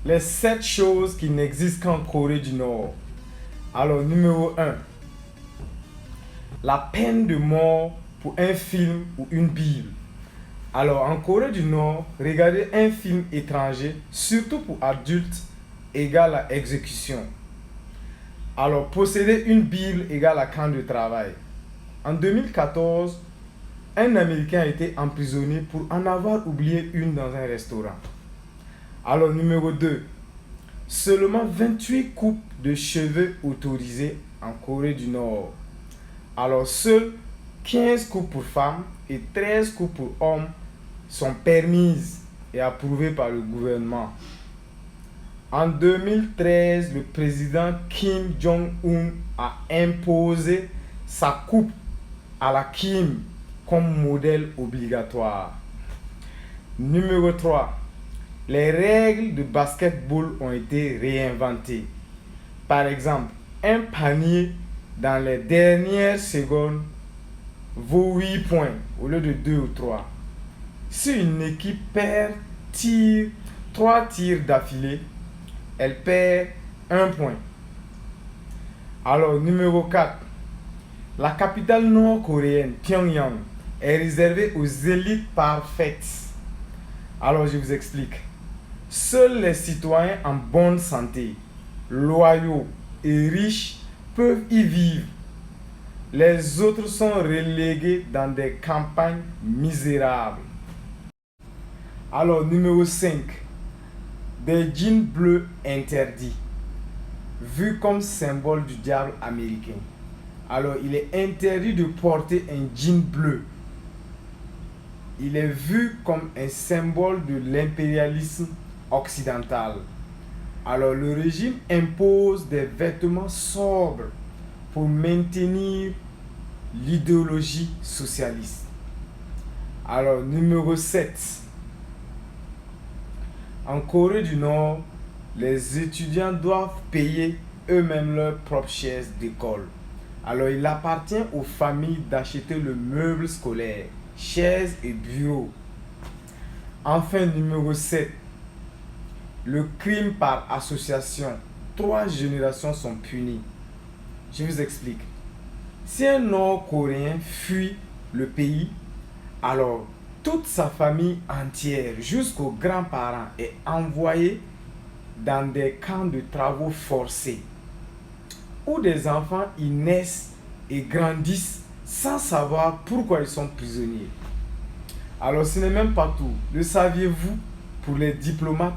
Les 7 choses qui n'existent qu'en Corée du Nord. Alors, numéro 1. La peine de mort pour un film ou une Bible. Alors, en Corée du Nord, regarder un film étranger, surtout pour adultes, égale à exécution. Alors, posséder une Bible égale à camp de travail. En 2014, un Américain a été emprisonné pour en avoir oublié une dans un restaurant. Alors, numéro 2. Seulement 28 coupes de cheveux autorisées en Corée du Nord. Alors, seules 15 coupes pour femmes et 13 coupes pour hommes sont permises et approuvées par le gouvernement. En 2013, le président Kim Jong-un a imposé sa coupe à la Kim comme modèle obligatoire. Numéro 3. Les règles de basketball ont été réinventées. Par exemple, un panier dans les dernières secondes vaut 8 points au lieu de 2 ou 3. Si une équipe perd 3 tirs d'affilée, elle perd 1 point. Alors, numéro 4. La capitale nord-coréenne, Pyongyang, est réservée aux élites parfaites. Alors, je vous explique. Seuls les citoyens en bonne santé, loyaux et riches peuvent y vivre. Les autres sont relégués dans des campagnes misérables. Alors, numéro 5. Des jeans bleus interdits, vus comme symbole du diable américain. Alors, il est interdit de porter un jean bleu. Il est vu comme un symbole de l'impérialisme occidental. Alors, le régime impose des vêtements sobres pour maintenir l'idéologie socialiste. Alors, numéro 7. En Corée du Nord, les étudiants doivent payer eux-mêmes leurs propres chaises d'école. Alors, il appartient aux familles d'acheter le meuble scolaire, chaises et bureaux. Enfin, numéro 7. Le crime par association. 3 générations sont punies. Je vous explique. Si un Nord-Coréen fuit le pays, alors toute sa famille entière, jusqu'aux grands-parents, est envoyée dans des camps de travaux forcés, où des enfants y naissent et grandissent sans savoir pourquoi ils sont prisonniers. Alors ce n'est même pas tout. Le saviez-vous, pour les diplomates,